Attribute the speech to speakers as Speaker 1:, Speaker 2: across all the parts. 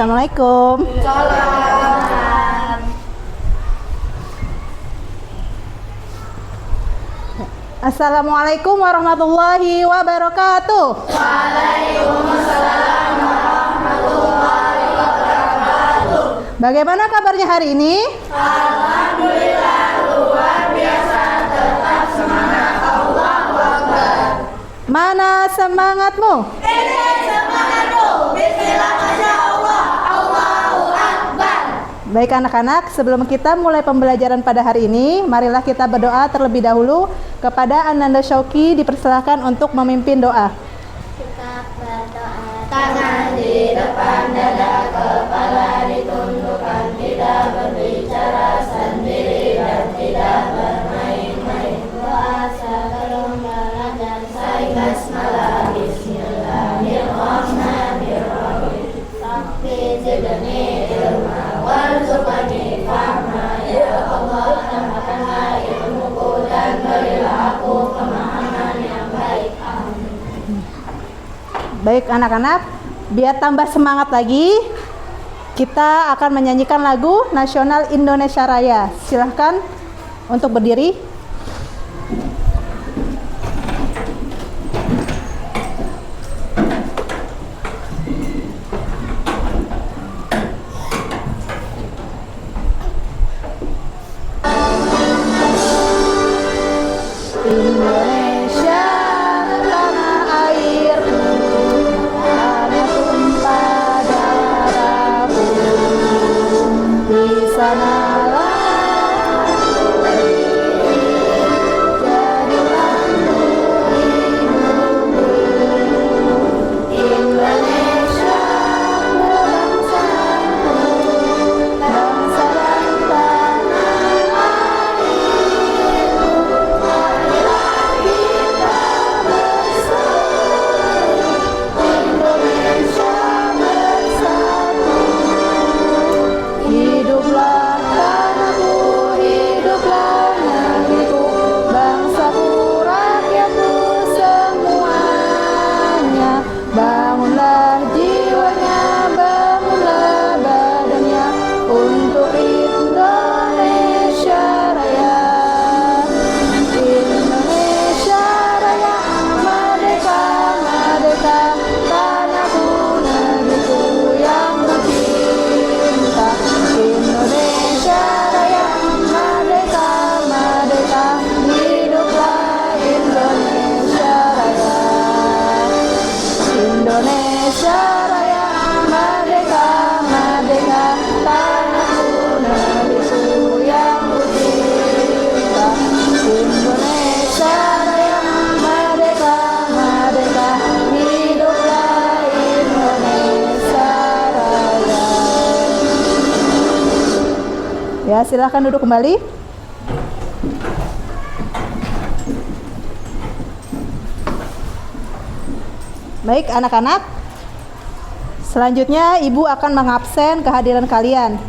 Speaker 1: Assalamualaikum.
Speaker 2: Salam.
Speaker 1: Assalamualaikum warahmatullahi wabarakatuh.
Speaker 2: Waalaikumsalam warahmatullahi wabarakatuh.
Speaker 1: Bagaimana kabarnya hari ini?
Speaker 2: Alhamdulillah luar biasa, tetap semangat. Allahu Akbar.
Speaker 1: Mana semangatmu?
Speaker 2: Ini semangatmu. Bismillah, masya Allah. Allahu Akbar.
Speaker 1: Baik anak-anak, sebelum kita mulai pembelajaran pada hari ini, marilah kita berdoa terlebih dahulu. Kepada Ananda Syauqi dipersilakan untuk memimpin doa.
Speaker 2: Kita berdoa. Tangan di depan dada, kepala ditundukkan, tidak berbicara sendiri dan tidak bermain-main. Doa sebelum belajar, saya basmalah. Bismillahirrahmanirrahim. Rabbi zidni ilma warzuqni fahma. Ya Allah, tambahkanlah ilmuku dan berilah aku pemahaman yang baik. Amin.
Speaker 1: Baik anak-anak, biar tambah semangat lagi, kita akan menyanyikan lagu nasional Indonesia Raya. Silahkan untuk berdiri. Indonesia tanah airku, hanya tumpah darahku. Di sanalah jadilah hidupku. Indonesia bangsaku, bangsa dan tanah airku. Marilah kita bersatu, Indonesia bersatu. Hiduplah tanahku, hiduplah negeriku, bangsaku, rakyatku semuanya. Bangunlah jiwanya, bangunlah badannya untuk Indonesia Raya. Indonesia Raya, merdeka, merdeka, tanahku, negeriku yang kucinta. Indonesia Raya, merdeka, merdeka, hiduplah Indonesia Raya. Indonesia Raya, merdeka, merdeka, tanahku, negeriku yang kucinta. Indonesia Raya, merdeka, merdeka, hiduplah Indonesia Raya. Ya, silakan duduk kembali. Baik anak-anak, selanjutnya Ibu akan mengabsen kehadiran kalian.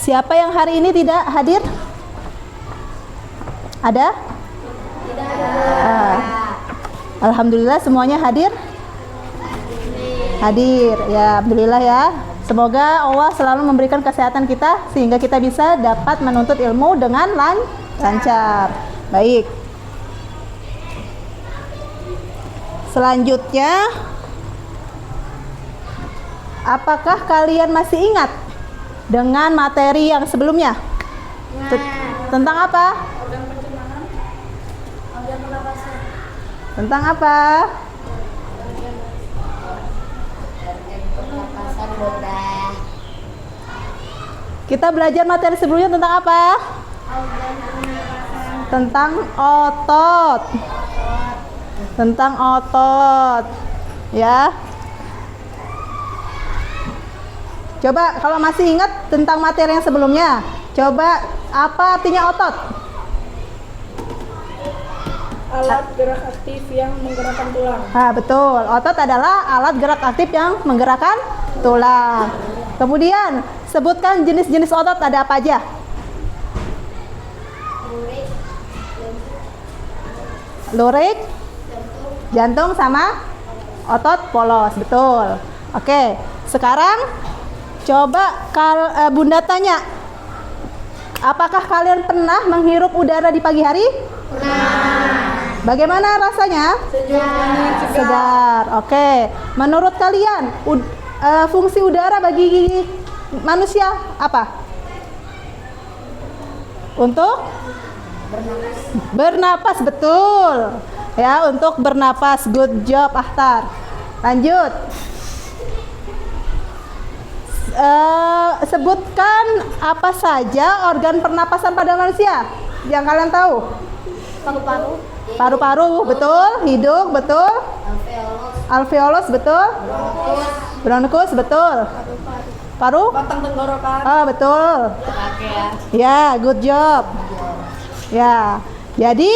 Speaker 1: Siapa yang hari ini tidak hadir? Ada? Ah, Alhamdulillah semuanya hadir? Hadir, ya Alhamdulillah ya. Semoga Allah selalu memberikan kesehatan kita sehingga kita bisa dapat menuntut ilmu dengan lancar. Baik. Selanjutnya, apakah kalian masih ingat dengan materi yang sebelumnya? Tentang apa? Tentang apa? Kita belajar materi sebelumnya tentang apa? Tentang otot. Tentang otot. Ya. Coba kalau masih ingat tentang materi yang sebelumnya, coba apa artinya otot?
Speaker 3: Alat gerak aktif yang menggerakkan tulang.
Speaker 1: Ah, betul. Otot adalah alat gerak aktif yang menggerakkan tulang. Kemudian, sebutkan jenis-jenis otot ada apa aja? Lurik, Jantung sama otot polos, betul. Oke, sekarang coba Bunda tanya, apakah kalian pernah menghirup udara di pagi hari? Pernah. Bagaimana rasanya? Segar. Oke, menurut kalian fungsi udara bagi manusia apa? Untuk bernapas, betul. Ya, untuk bernapas. Good job, Ahtar. Lanjut. Sebutkan apa saja organ pernapasan pada manusia yang kalian tahu.
Speaker 2: Paru-paru.
Speaker 1: Paru-paru, betul. Hidung, betul. Alveolus, betul. Bronkus, betul. Paru?
Speaker 3: Batang tenggorokan.
Speaker 1: Betul. Ya, good job. Ya, jadi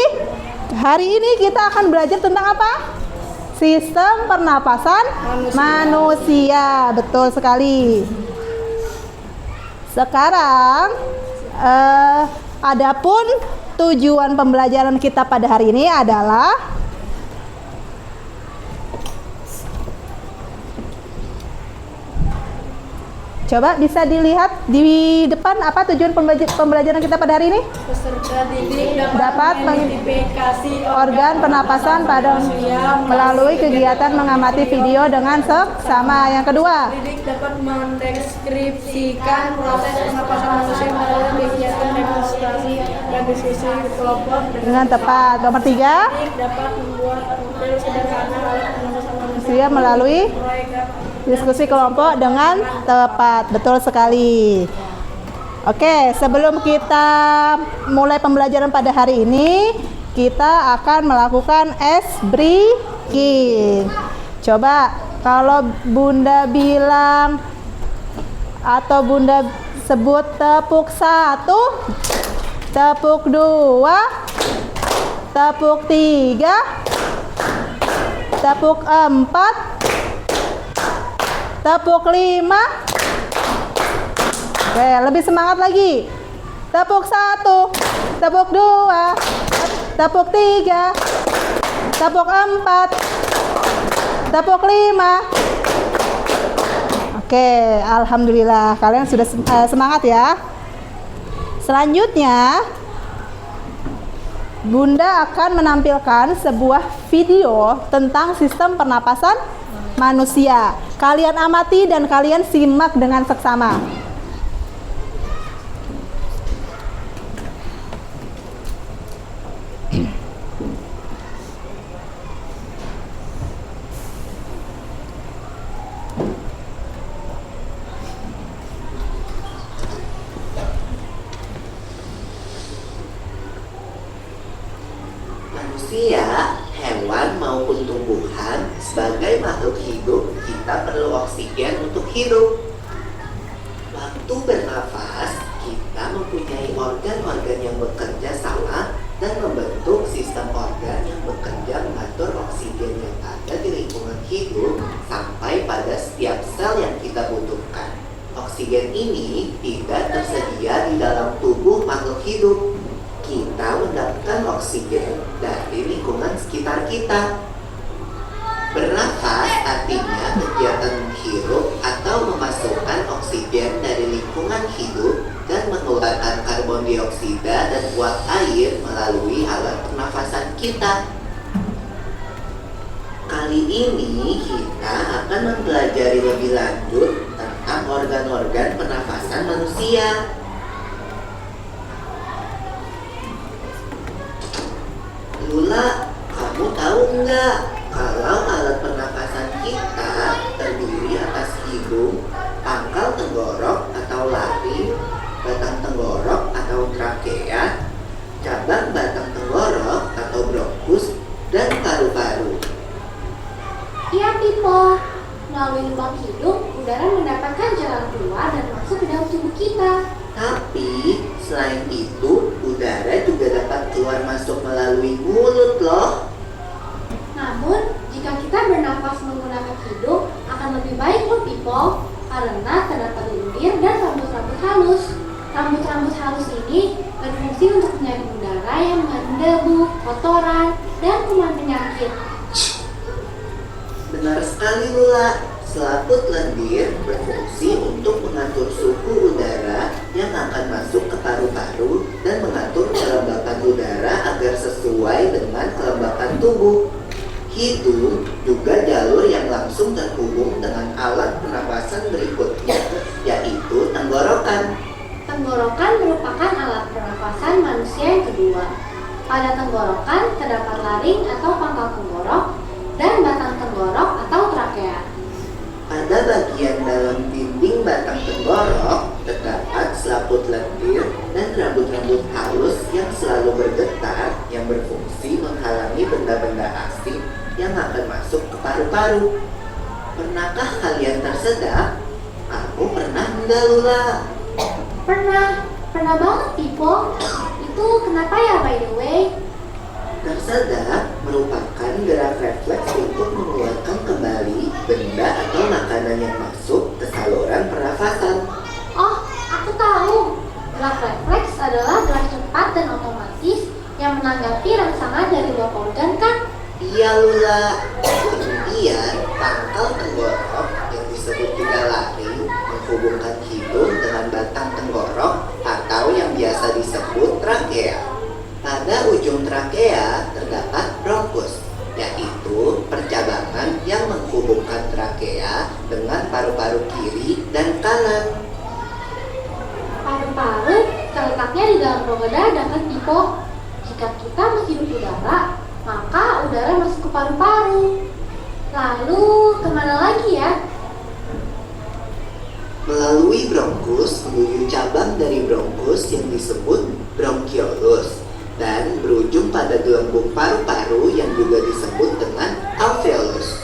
Speaker 1: hari ini kita akan belajar tentang apa? Sistem pernapasan manusia. Betul sekali. Sekarang, adapun tujuan pembelajaran kita pada hari ini adalah coba bisa dilihat di depan apa tujuan pembelajaran kita pada hari ini?
Speaker 3: Peserta didik
Speaker 1: Dapat
Speaker 3: mengidentifikasi
Speaker 1: organ pernapasan pada melalui kegiatan mengamati video dengan seksama. Yang kedua,
Speaker 3: didik dapat mendeskripsikan proses pernapasan manusia melalui kegiatan demonstrasi dan diskusi kelompok
Speaker 1: dengan tepat. Nomor 3,
Speaker 3: didik dapat membuat model sederhana alat pernapasan
Speaker 1: manusia
Speaker 3: manusia
Speaker 1: melalui
Speaker 3: proyek
Speaker 1: diskusi kelompok dengan tepat. Betul sekali. Oke, sebelum kita mulai pembelajaran pada hari ini, kita akan melakukan ice breaking. Coba kalau Bunda bilang atau Bunda sebut tepuk 1, tepuk 2, tepuk 3, tepuk 4, tepuk 5. Oke, lebih semangat lagi. Tepuk 1, tepuk 2, tepuk 3, tepuk 4, tepuk 5. Oke, alhamdulillah kalian sudah semangat ya. Selanjutnya Bunda akan menampilkan sebuah video tentang sistem pernapasan manusia. Kalian amati dan kalian simak dengan seksama.
Speaker 4: Manusia, hewan maupun tumbuhan, sebagai makhluk hidup, kita perlu oksigen untuk hidup. Waktu bernafas, kita mempunyai organ-organ yang bekerja sama dan membentuk sistem organ yang bekerja mengatur oksigen yang ada di lingkungan hidup sampai pada setiap sel yang kita butuhkan. Oksigen ini tidak tersedia di dalam tubuh makhluk hidup. Kita mendapatkan oksigen dari lingkungan sekitar kita. Bernafas artinya kegiatan menghirup atau memasukkan oksigen dari lingkungan hidup dan mengeluarkan karbon dioksida dan uap air melalui alat pernafasan kita. Kali ini kita akan mempelajari lebih lanjut tentang organ-organ pernafasan manusia. Lula, kamu tahu nggak kalau alat pernafasan kita terdiri atas hidung, pangkal tenggorok atau laring, batang tenggorok atau trakea, cabang batang tenggorok atau bronkus, dan paru-paru.
Speaker 2: Iya, Pipo. Melalui lubang hidung, udara mendapatkan jalan keluar dan masuk ke dalam tubuh kita.
Speaker 4: Tapi selain itu, udara juga dapat keluar masuk melalui mulut loh.
Speaker 2: Namun, jika kita bernafas menggunakan hidung, akan lebih baik loh, Pipo. Karena terdapat lendir dan rambut-rambut halus. Rambut-rambut halus ini berfungsi untuk menyaring udara yang mengandung debu, kotoran, dan kuman penyakit.
Speaker 4: sekali Lula. Selaput lendir berfungsi untuk mengatur suhu udara yang akan masuk ke paru-paru dan mengatur kelembapan udara agar sesuai dengan kelembapan tubuh. Hidung juga jalur yang langsung terhubung dengan alat pernapasan berikutnya, yaitu tenggorokan.
Speaker 2: Tenggorokan merupakan alat pernapasan manusia yang kedua. Pada tenggorokan terdapat laring atau pangkal tenggorok dan batang tenggorok atau trakea.
Speaker 4: Pada bagian dalam dinding batang tenggorok terdapat selaput lendir dan rambut-rambut halus yang selalu bergetar yang berfungsi menghalangi benda-benda asing yang akan masuk ke paru-paru. Pernahkah kalian tersedak? Kamu pernah enggak Lula?
Speaker 2: Pernah banget Pipo. Itu kenapa ya by the way?
Speaker 4: Tersedak merupakan gerak refleks untuk mengeluarkan kembali benda atau makanan yang masuk ke saluran pernafasan.
Speaker 2: Oh, aku tahu. Gerak refleks adalah gerak cepat dan otomatis yang menanggapi rangsangan dari luar organ kan?
Speaker 4: Iya Lula. Kemudian pangkal tenggorok yang disebut juga laring menghubungkan hidung dengan batang tenggorok atau yang biasa disebut trakea. Pada ujung trakea terdapat bronkus, yaitu percabangan yang menghubungkan trakea dengan paru-paru kiri dan kanan.
Speaker 2: Paru-paru terletaknya di dalam rongga dada kan Pipo? Jika kita menghirup udara, maka udara masuk ke paru-paru. Lalu kemana lagi ya?
Speaker 4: Melalui bronkus menuju cabang dari bronkus yang disebut bronkiolus dan berujung pada gelembung paru-paru yang juga disebut dengan alveolus.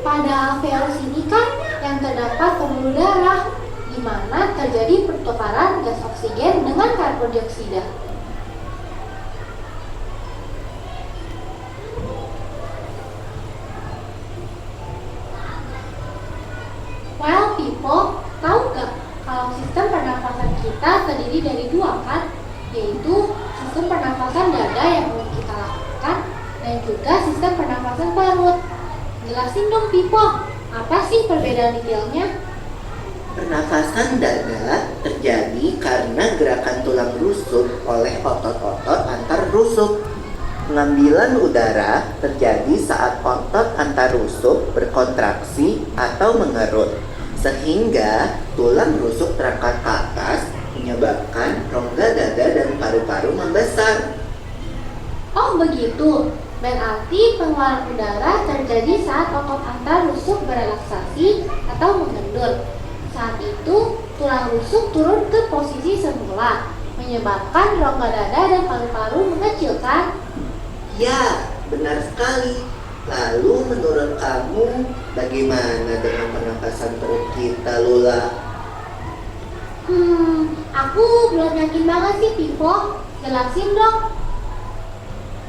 Speaker 2: Pada alveolus ini kan yang terdapat pembuluh darah, di mana terjadi pertukaran gas oksigen dengan karbon dioksida. Well, people, tahu nggak kalau sistem pernafasan kita terdiri dari dua kan? Yaitu sistem pernafasan dada yang perlu kita lakukan dan juga sistem pernafasan perut. Jelasin dong people, apa sih perbedaan detailnya?
Speaker 4: Pernafasan dada terjadi karena gerakan tulang rusuk oleh otot-otot antar rusuk. Pengambilan udara terjadi saat otot antar rusuk berkontraksi atau mengerut, sehingga tulang rusuk terangkat ke atas menyebabkan rongga dada dan paru-paru membesar.
Speaker 2: Oh begitu, berarti pengeluaran udara terjadi saat otot antar rusuk berelaksasi atau mengendur. Saat itu, tulang rusuk turun ke posisi semula, menyebabkan rongga dada dan paru-paru mengecil kan?
Speaker 4: Ya, benar sekali. Lalu menurut kamu, bagaimana dengan pernapasan perut kita, Lula?
Speaker 2: Aku belum yakin banget sih, Pipo. Jelasin dong.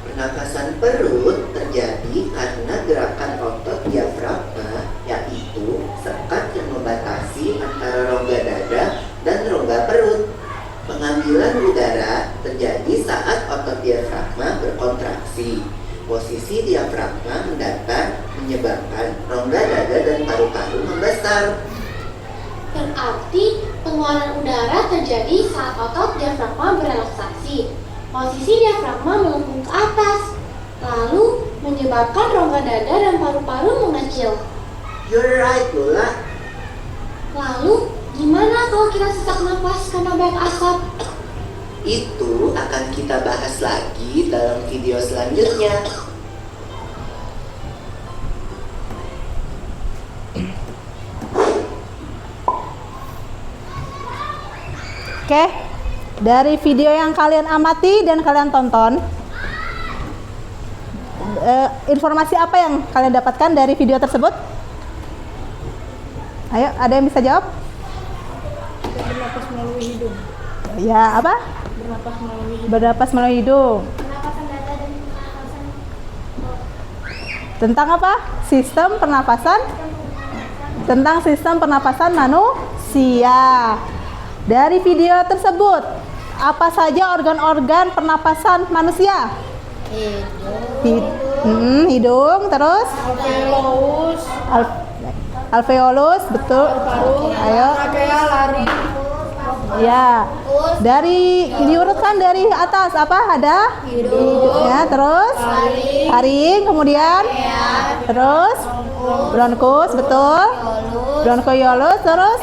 Speaker 4: Pernapasan perut terjadi karena gerakan otot diafragma, yaitu sekat yang membatasi antara rongga dada dan rongga perut. Pengambilan udara terjadi saat otot diafragma berkontraksi. Posisi diafragma mendatar menyebabkan rongga dada dan paru-paru membesar.
Speaker 2: Berarti pengeluaran udara terjadi saat otot diafragma berelaksasi. Posisi diafragma melengkung ke atas, lalu menyebabkan rongga dada dan paru-paru mengecil.
Speaker 4: You're right, Lula.
Speaker 2: Lalu, gimana kalau kita sesak napas karena banyak asap?
Speaker 4: Itu akan kita bahas lagi dalam video selanjutnya.
Speaker 1: Oke, dari video yang kalian amati dan kalian tonton, informasi apa yang kalian dapatkan dari video tersebut? Ayo, ada yang bisa jawab?
Speaker 3: Bernapas melalui hidung.
Speaker 1: Ya, apa?
Speaker 3: Bernapas melalui hidung.
Speaker 1: Bernapas melalui hidung.
Speaker 2: Pernapasan dada dan pernapasan
Speaker 1: Tentang apa? Sistem pernapasan? Tentang sistem pernapasan manusia. Dari video tersebut, apa saja organ-organ pernapasan manusia?
Speaker 2: hidung,
Speaker 1: Hidung, terus
Speaker 3: alveolus,
Speaker 1: alveolus, betul.
Speaker 3: paru,
Speaker 1: Ayo.
Speaker 3: trakea, laring,
Speaker 1: Ya. Dari diurutkan dari atas apa? Ada
Speaker 3: hidung,
Speaker 1: ya, terus faring, kemudian terus bronkus, betul. Bronchiolus, terus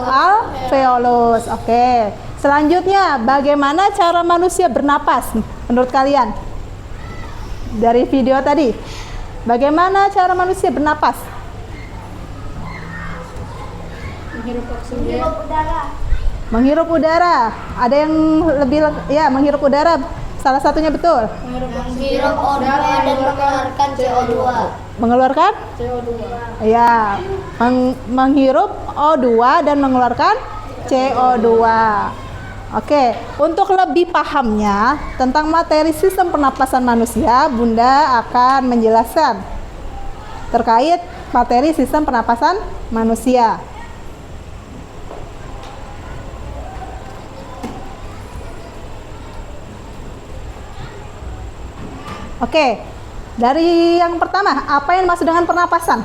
Speaker 1: alveolus. Oke. Selanjutnya, bagaimana cara manusia bernapas menurut kalian? Dari video tadi, bagaimana cara manusia bernapas?
Speaker 3: menghirup oksigen,
Speaker 1: Menghirup udara. Ada yang lebih ya, menghirup udara. Salah satunya betul.
Speaker 3: menghirup udara dan mengeluarkan CO2.
Speaker 1: Mengeluarkan?
Speaker 3: CO2.
Speaker 1: Ya, menghirup O2 dan mengeluarkan CO2. Oke, untuk lebih pahamnya tentang materi sistem pernapasan manusia, Bunda akan menjelaskan terkait materi sistem pernapasan manusia. Oke, dari yang pertama, apa yang dimaksud dengan pernapasan?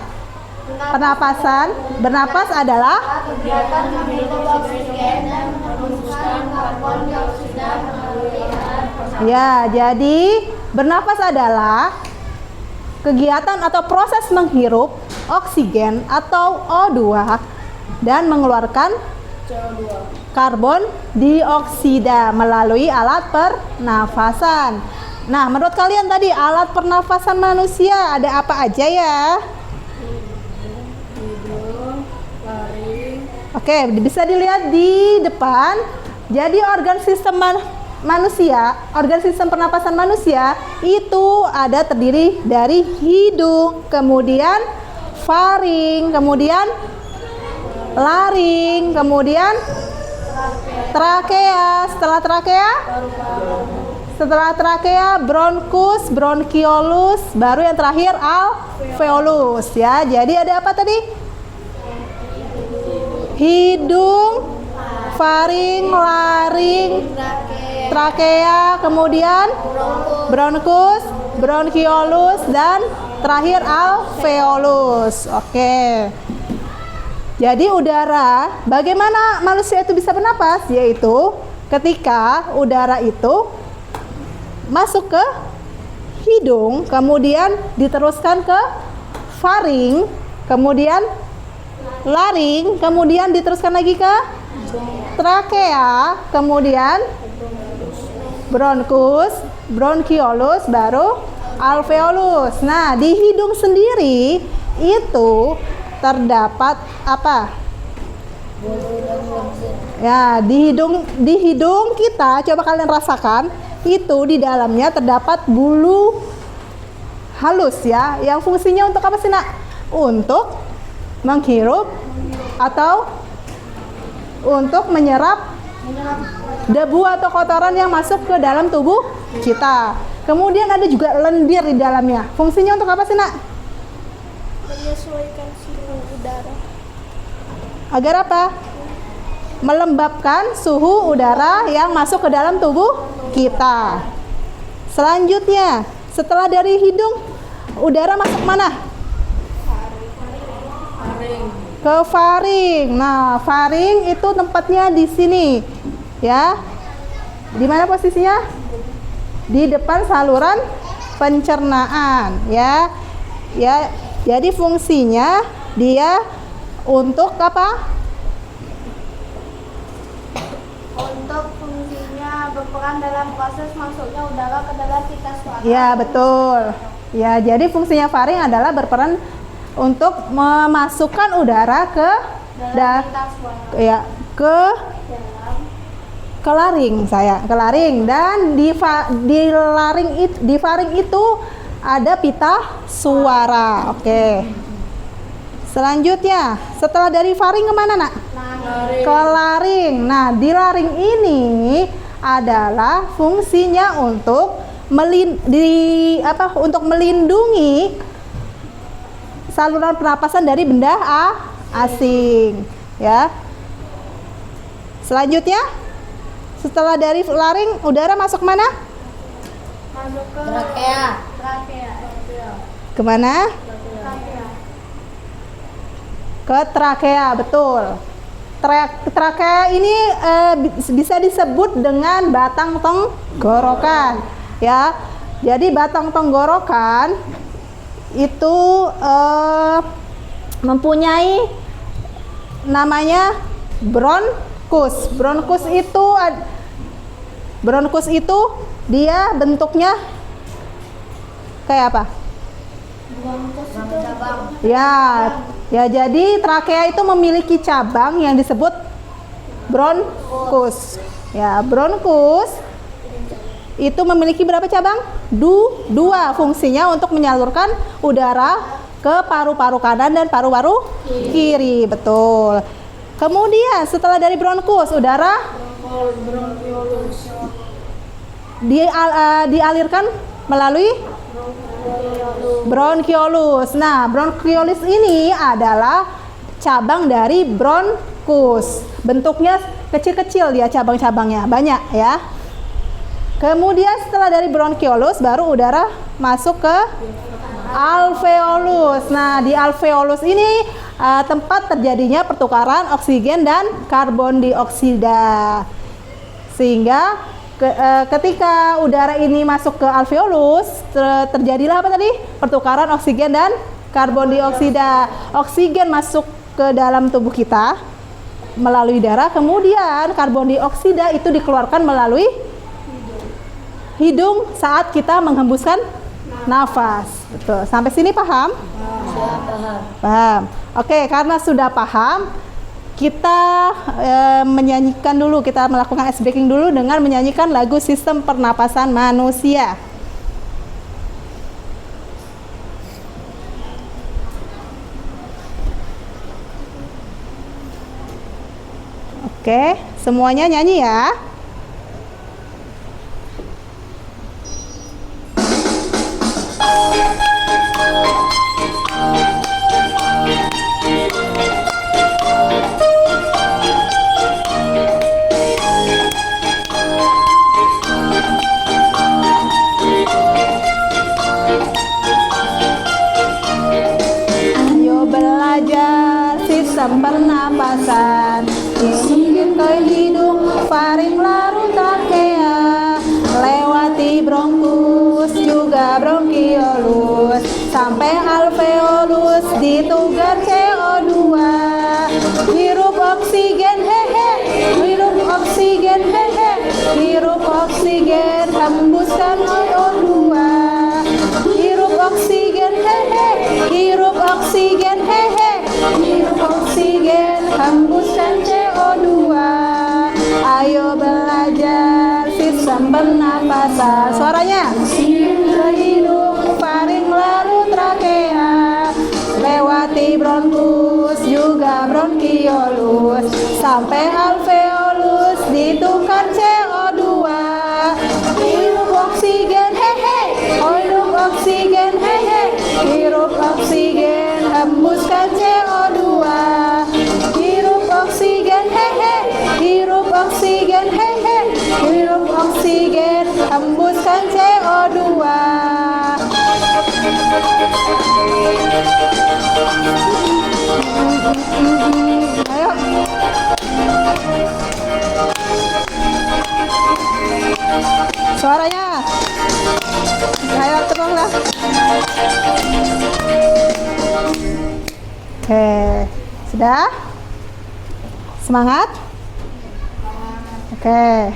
Speaker 1: Bernapas adalah
Speaker 3: Kegiatan menghirup oksigen dan menghembuskan karbon dioksida melalui pernapasan.
Speaker 1: ya, jadi bernapas adalah kegiatan atau proses menghirup oksigen atau O2 dan mengeluarkan
Speaker 3: CO2.
Speaker 1: karbon dioksida melalui alat pernafasan. Nah, menurut kalian tadi alat pernafasan manusia ada apa aja ya?
Speaker 3: Hidung, laring,
Speaker 1: Oke, bisa dilihat di depan. Jadi organ sistem organ sistem pernapasan manusia itu ada terdiri dari hidung, kemudian faring, kemudian laring, kemudian trakea. Setelah trakea, bronkus, bronchiolus, baru yang terakhir alveolus ya. Jadi ada apa tadi? Hidung, faring, laring, trakea, kemudian bronkus, bronchiolus, dan terakhir alveolus. Oke. Jadi udara, bagaimana manusia itu bisa bernapas? Yaitu ketika udara itu masuk ke hidung, kemudian diteruskan ke faring, kemudian laring, kemudian diteruskan lagi ke trakea, kemudian bronkus, bronchiolus, baru alveolus. Nah, di hidung sendiri itu terdapat apa? Ya, di hidung kita, coba kalian rasakan, itu di dalamnya terdapat bulu halus ya, yang fungsinya untuk apa sih, Nak? Untuk menghirup atau untuk menyerap debu atau kotoran yang masuk ke dalam tubuh kita. Kemudian ada juga lendir di dalamnya. Fungsinya untuk apa sih, Nak?
Speaker 3: menyesuaikan suhu udara.
Speaker 1: Agar apa? Melembabkan suhu udara yang masuk ke dalam tubuh kita. Selanjutnya, setelah dari hidung, udara masuk mana?
Speaker 3: Faring.
Speaker 1: Ke faring. Nah, faring itu tempatnya di sini, ya. Di mana posisinya? Di depan saluran pencernaan, ya. Ya, jadi fungsinya dia untuk apa?
Speaker 3: Untuk fungsinya berperan dalam proses masuknya udara ke dalam pita suara.
Speaker 1: Ya, betul. Ya, jadi fungsinya faring adalah berperan untuk memasukkan udara ke
Speaker 3: Pita suara.
Speaker 1: ya, ke laring ke laring, dan di faring itu ada pita suara. Oke. Selanjutnya, setelah dari faring kemana, Nak?
Speaker 3: Laring.
Speaker 1: Ke laring. Nah, di laring ini adalah fungsinya untuk melindungi saluran pernapasan dari benda asing, ya. Selanjutnya, setelah dari laring, udara masuk mana?
Speaker 3: Masuk ke
Speaker 2: Trakea.
Speaker 3: trakea.
Speaker 1: Kemana? Ke trakea, betul. Trakea ini bisa disebut dengan batang tenggorokan, ya. Jadi batang tenggorokan itu mempunyai namanya bronkus. Bronkus itu dia bentuknya kayak apa? Ya, jadi trakea itu memiliki cabang yang disebut bronkus. Ya, bronkus itu memiliki berapa cabang? Dua, fungsinya untuk menyalurkan udara ke paru-paru kanan dan paru-paru kiri, betul. Kemudian setelah dari bronkus, udara dialirkan melalui bronkiolus. Nah, bronkiolus ini adalah cabang dari bronkus. Bentuknya kecil-kecil dia, cabang-cabangnya banyak ya. Kemudian setelah dari bronkiolus baru udara masuk ke alveolus. Nah, di alveolus ini tempat terjadinya pertukaran oksigen dan karbon dioksida. Sehingga ketika udara ini masuk ke alveolus, terjadilah apa tadi? Pertukaran oksigen dan karbon dioksida. Oksigen masuk ke dalam tubuh kita melalui darah, kemudian karbon dioksida itu dikeluarkan melalui hidung saat kita menghembuskan nafas. Betul. Sampai sini paham? Paham. Oke, karena sudah paham, kita menyanyikan dulu, kita melakukan ice breaking dulu dengan menyanyikan lagu Sistem Pernapasan Manusia. Oke, semuanya nyanyi ya. Ayo belajar sistem pernapasan, masukin ke hidung, faring, larung, trakea, lewati bronkus juga bronkiolus, sampai alveolus ditugar CO2. Hirup oksigen hehe, hirup oksigen hehe, hirup oksigen, hembuskan CO2. Hirup oksigen hehe, hirup oksigen hehe, hirup oksigen, hembuskan CO2. Ayo belajar sistem pernapasan. Suaranya ke hidung, faring, larung, trakea, lewati bronkus juga bronkiolus, sampai alveolus ditukar CO2. Hirup oksigen hehe, hirup oksigen hehe, hirup oksigen, hembuskan CO2. Hirup oksigen hehe, hirup oksigen hehe, hirup oksigen, hembuskan CO2. Ayo. Suaranya. Ayo teruslah. Oke, sudah? Semangat? Oke.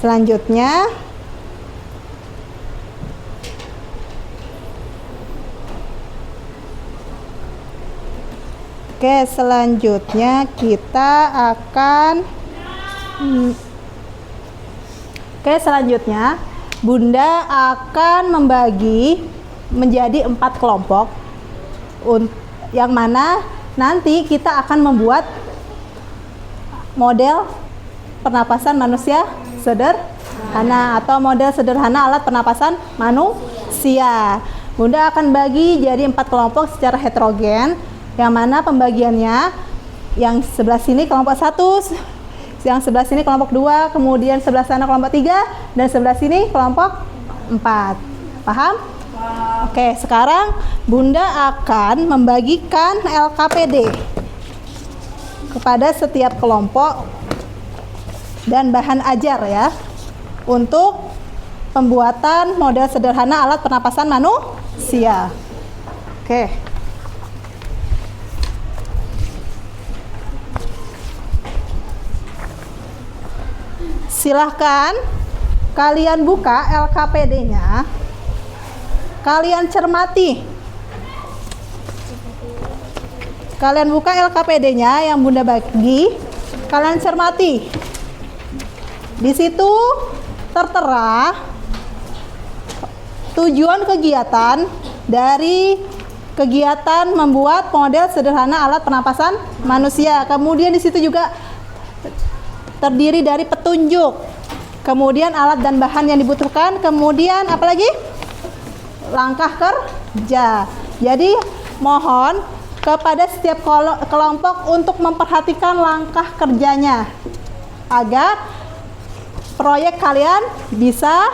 Speaker 1: Selanjutnya kita akan selanjutnya Bunda akan membagi menjadi 4 kelompok, yang mana nanti kita akan membuat model pernapasan manusia sederhana atau model sederhana alat pernapasan manusia. Bunda akan bagi jadi 4 kelompok secara heterogen, yang mana pembagiannya yang sebelah sini kelompok 1, yang sebelah sini kelompok 2, kemudian sebelah sana kelompok 3, dan sebelah sini kelompok 4. Paham? Oke, sekarang Bunda akan membagikan LKPD kepada setiap kelompok dan bahan ajar ya untuk pembuatan model sederhana alat pernapasan manusia. Oke. Silahkan kalian buka LKPD-nya. Kalian cermati. Kalian buka LKPD-nya yang Bunda bagi. Kalian cermati. Di situ tertera tujuan kegiatan dari kegiatan membuat model sederhana alat pernapasan manusia. Kemudian di situ juga terdiri dari petunjuk, kemudian alat dan bahan yang dibutuhkan, kemudian apalagi langkah kerja. Jadi mohon kepada setiap kelompok untuk memperhatikan langkah kerjanya agar proyek kalian bisa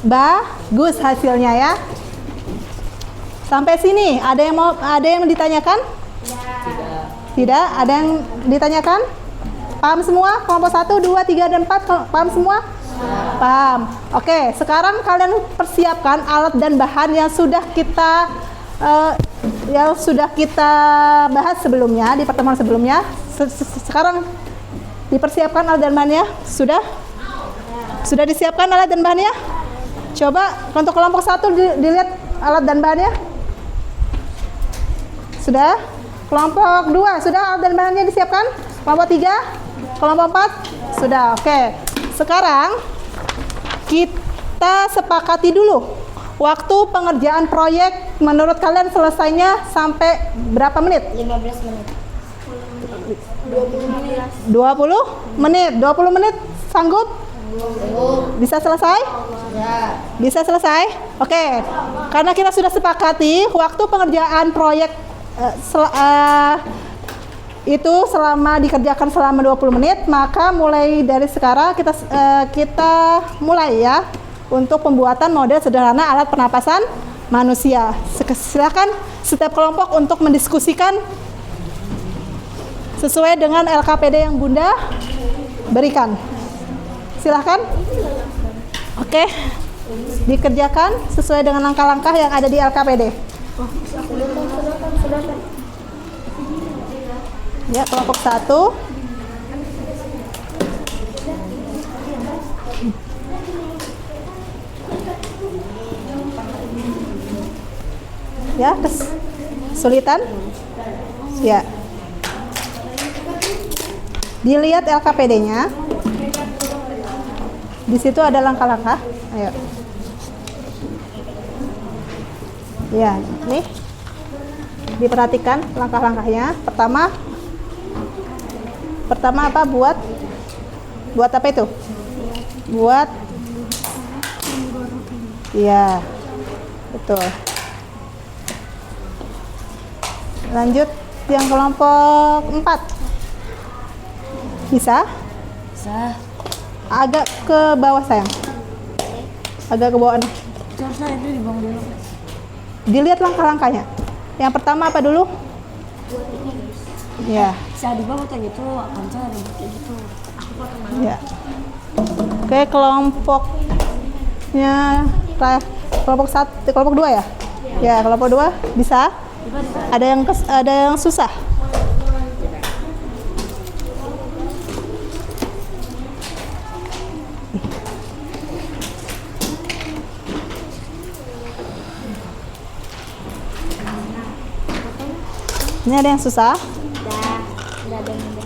Speaker 1: bagus hasilnya ya. Sampai sini ada yang ditanyakan? Tidak. Ada yang ditanyakan? Paham semua? Kelompok 1, 2, 3, dan 4 paham semua? Paham. Oke, sekarang kalian persiapkan alat dan bahan yang sudah kita bahas sebelumnya di pertemuan sebelumnya. Sekarang dipersiapkan alat dan bahannya? Sudah? Sudah disiapkan alat dan bahannya? Coba untuk kelompok 1 dilihat alat dan bahannya. Sudah? Kelompok 2 sudah alat dan bahannya disiapkan? Kelompok 3? Kelompok 4? Sudah, oke. Sekarang kita sepakati dulu waktu pengerjaan proyek menurut kalian selesainya sampai berapa menit?
Speaker 3: 15 menit.
Speaker 1: 20 menit. 20 menit sanggup? Bisa selesai? Bisa selesai? Oke. Karena kita sudah sepakati waktu pengerjaan proyek itu dikerjakan selama 20 menit, maka mulai dari sekarang kita mulai ya untuk pembuatan model sederhana alat pernapasan manusia. Silakan setiap kelompok untuk mendiskusikan sesuai dengan LKPD yang Bunda berikan. Silakan. Oke. Dikerjakan sesuai dengan langkah-langkah yang ada di LKPD. Ya, kelompok 1. Ya, kesulitan? Ya. Dilihat LKPD-nya. Di situ ada langkah-langkah. Ayo. Ya, nih. Diperhatikan langkah-langkahnya. Pertama apa? Buat apa itu? Buat, ya, betul. Lanjut yang kelompok 4. Bisa?
Speaker 3: Bisa.
Speaker 1: Agak ke bawah sayang. Agak ke bawah nih.
Speaker 3: Harusnya itu dibangun dulu.
Speaker 1: Dilihat langkah-langkahnya. Yang pertama apa dulu? Ya.
Speaker 3: Bisa di bawah kayak gitu, kancah ada kayak gitu.
Speaker 1: Ya. Oke, kelompoknya kelompok 2 ya? Ya, kelompok 2 bisa? Ada yang susah? Ini ada yang susah?
Speaker 3: Udah ada yang udah.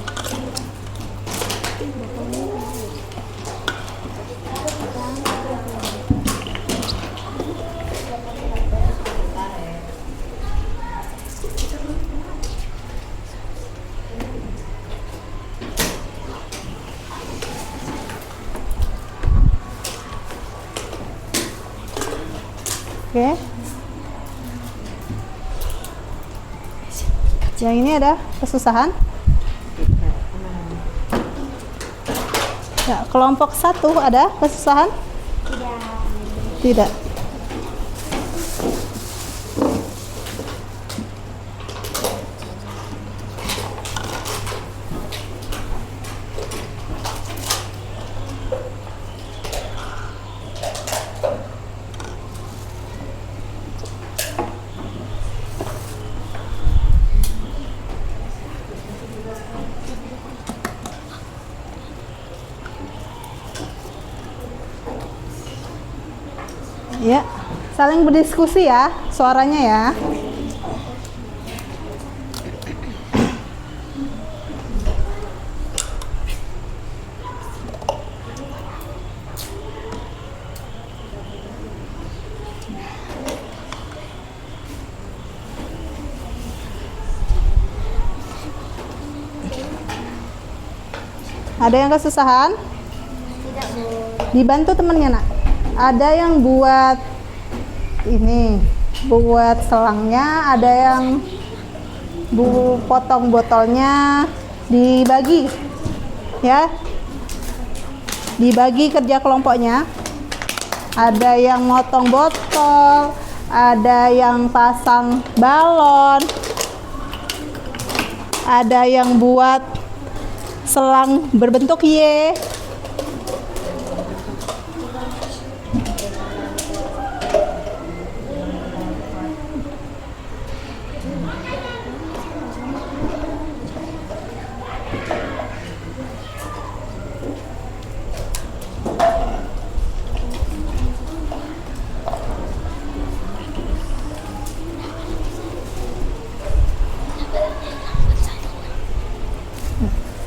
Speaker 1: Oke. Yang ini ada kesusahan? Ya, kelompok 1 ada kesusahan? Tidak. Ya, saling berdiskusi ya, suaranya ya. Ada yang kesusahan? Dibantu temennya, nak. Ada yang buat ini, buat selangnya, ada yang potong botolnya, dibagi ya, dibagi kerja kelompoknya. Ada yang motong botol, ada yang pasang balon, ada yang buat selang berbentuk Y.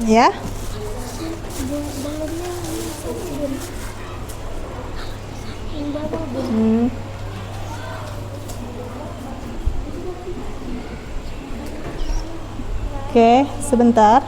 Speaker 1: Ya. Oke, sebentar.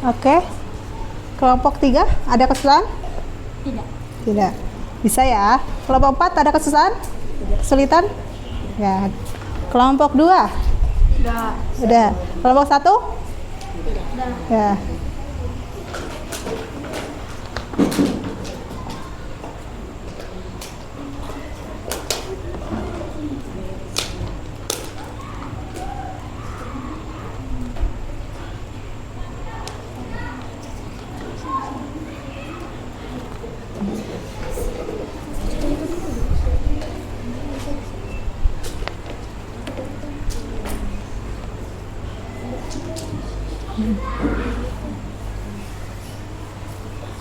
Speaker 1: Oke. Kelompok 3 ada kesusahan?
Speaker 2: Tidak.
Speaker 1: Tidak. Bisa ya. Kelompok 4 ada kesusahan? Kesulitan? Ya. Kelompok 2?
Speaker 3: Tidak.
Speaker 1: Udah. Kelompok 1?
Speaker 2: Tidak.
Speaker 1: Ya.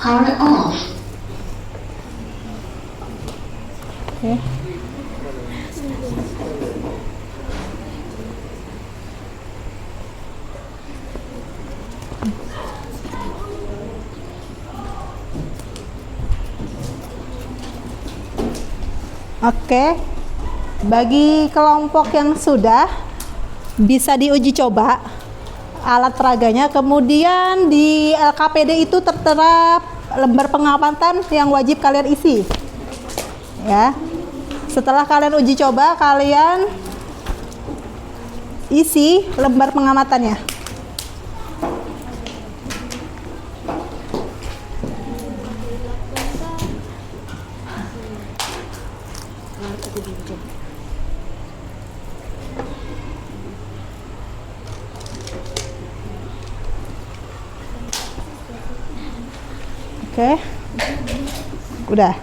Speaker 5: Power off.
Speaker 1: Oke. Oke, bagi kelompok yang sudah bisa diuji coba alat peraganya, kemudian di LKPD itu tertera lembar pengamatan yang wajib kalian isi. Ya, setelah kalian uji coba, kalian isi lembar pengamatannya. Oke, udah,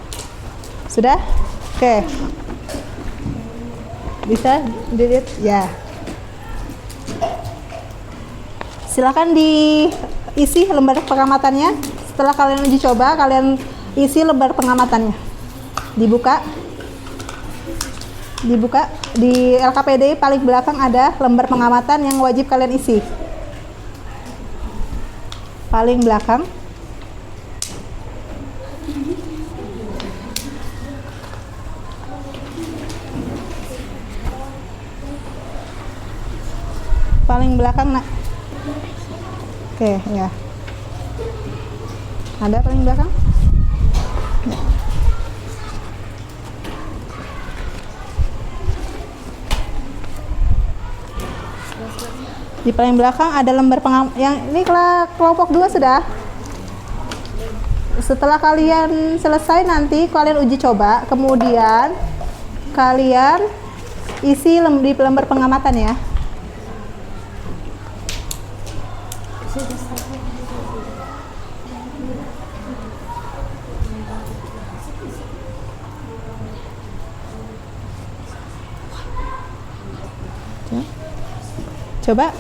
Speaker 1: sudah, oke, bisa dilihat ya. Silakan diisi lembar pengamatannya. Setelah kalian uji coba, kalian isi lembar pengamatannya. Dibuka di LKPD paling belakang ada lembar pengamatan yang wajib kalian isi. Paling belakang. belakang, Nak. Oke, ya. Ada paling belakang? Ya. Di paling belakang ada lembar yang ini kelompok 2 sudah. Setelah kalian selesai nanti kalian uji coba, kemudian kalian isi di lembar pengamatan ya. Coba.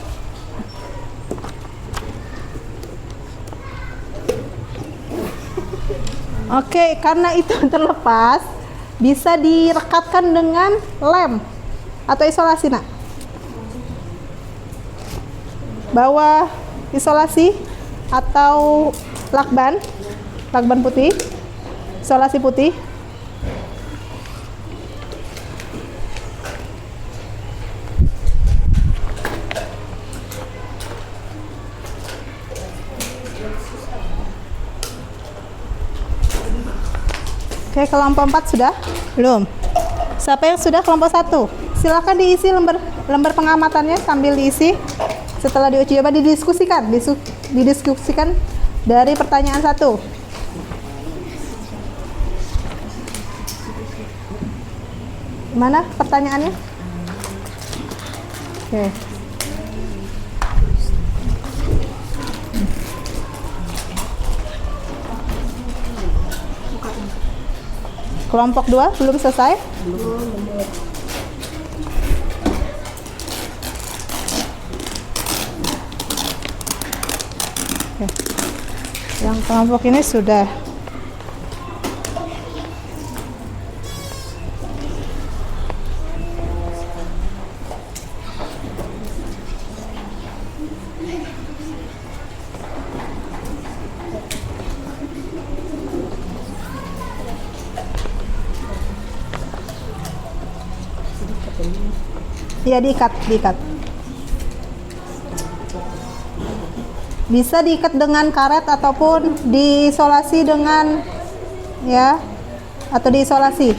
Speaker 1: Oke, karena itu terlepas, bisa direkatkan dengan lem atau isolasi, Nak. Bawa isolasi atau lakban putih, isolasi putih. Oke, kelompok 4 sudah? Belum? Siapa yang sudah kelompok 1? Silakan diisi lembar pengamatannya sambil diisi. Setelah diuji coba didiskusikan dari pertanyaan 1. Mana pertanyaannya? Oke. Kelompok 2 belum selesai? Belum. Oke. Yang kelompok ini sudah. Ya, diikat. Bisa diikat dengan karet ataupun diisolasi dengan atau diisolasi.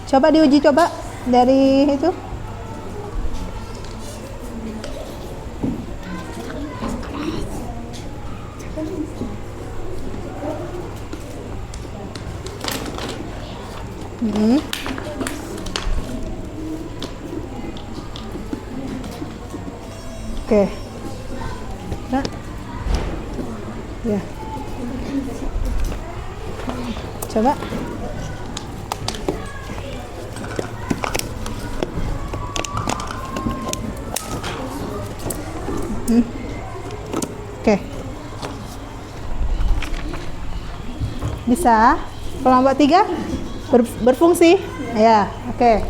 Speaker 1: Coba diuji coba dari itu. Oke. Nah. Ya. Coba. Oke. Bisa. Kelompok 3 berfungsi. Ya, oke.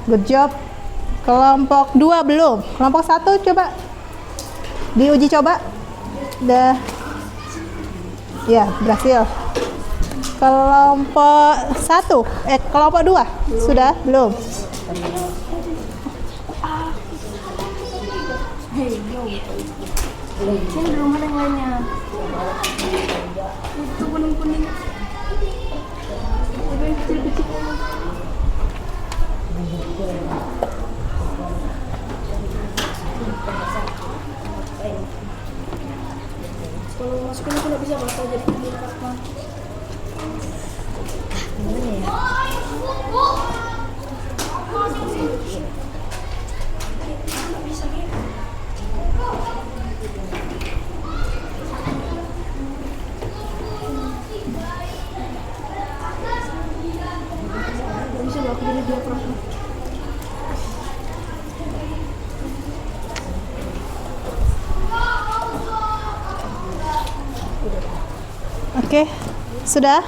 Speaker 1: Good job. Kelompok 2 belum. Kelompok 1 coba diuji coba. Ya, berhasil. Kelompok 1, kelompok 2 sudah belum?
Speaker 3: Sini belum ada yang lainnya. Itu kuning-kuning. Ada yang kecil-kecil. Kalau masukin aku nggak bisa bakal jadi pengikat mah. Gimana ya? Nggak bisa gitu. Nggak bisa aku jadi dia perasaan.
Speaker 1: Oke, sudah?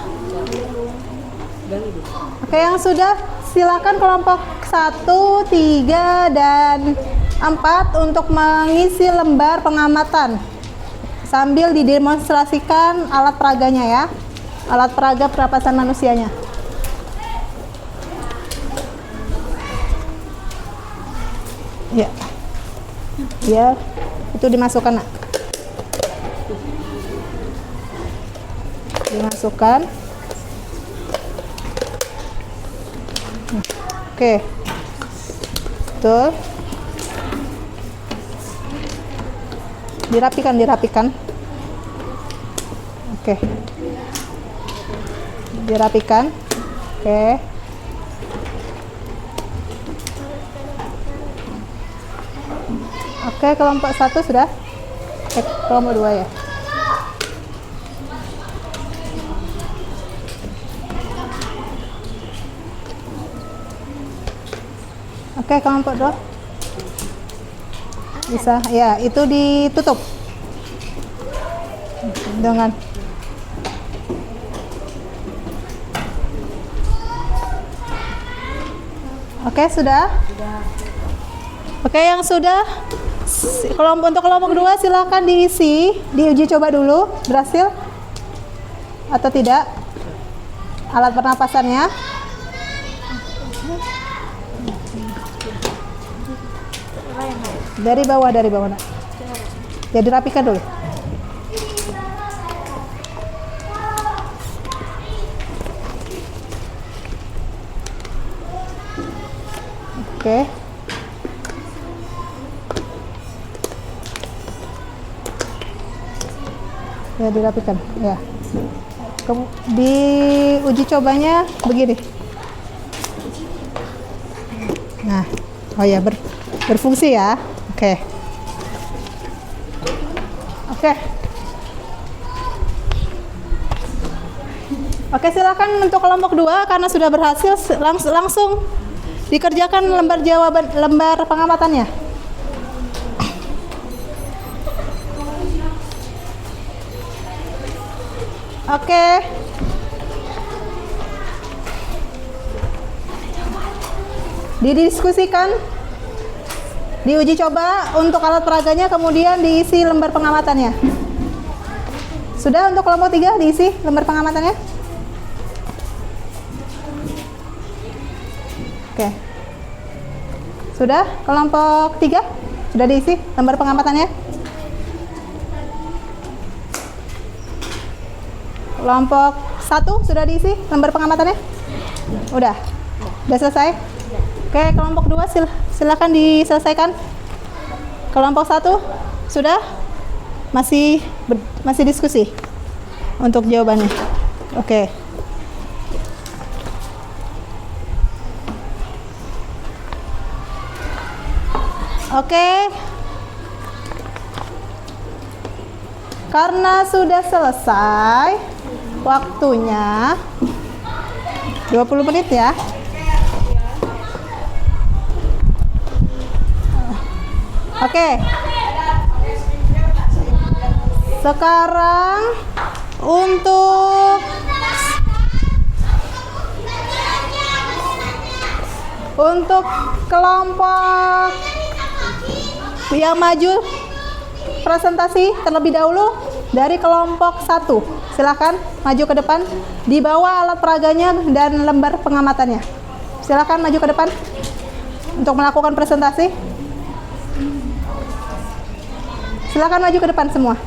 Speaker 1: Oke, yang sudah silakan kelompok 1, 3, dan 4 untuk mengisi lembar pengamatan sambil didemonstrasikan alat peraganya ya, alat peraga pernapasan manusianya. Ya. Ya, itu dimasukkan, Nak. Dimasukkan. Oke. Betul. Dirapikan. Oke. Dirapikan. Oke. Oke, kelompok 1 sudah. Kelompok 2 ya. Oke, kelompok 2. Bisa, ya, itu ditutup. Dengan Oke, sudah? Oke, yang sudah untuk kelompok 2 silakan diisi, diuji coba dulu berhasil atau tidak alat pernapasannya. Dari bawah Nak. Ya, dirapikan dulu. Oke. Ya, dirapikan. Ya. Di uji cobanya begini. Nah, oh ya, berfungsi ya. Oke. Oke, silakan untuk kelompok 2 karena sudah berhasil langsung dikerjakan lembar pengamatannya. Oke. Didiskusikan, diuji coba untuk alat peraganya, kemudian diisi lembar pengamatannya. Sudah untuk kelompok 3 diisi lembar pengamatannya? Oke. Sudah kelompok 3? Sudah diisi lembar pengamatannya? Kelompok 1 sudah diisi lembar pengamatannya? Udah selesai? Oke, kelompok 2 silakan diselesaikan. Kelompok 1 sudah? Masih diskusi untuk jawabannya. Oke. Karena sudah selesai waktunya 20 menit ya. Oke. Sekarang untuk kelompok yang maju presentasi terlebih dahulu dari kelompok 1. Silakan maju ke depan, dibawa alat peraganya dan lembar pengamatannya. Silakan maju ke depan untuk melakukan presentasi. Silakan maju ke depan semua.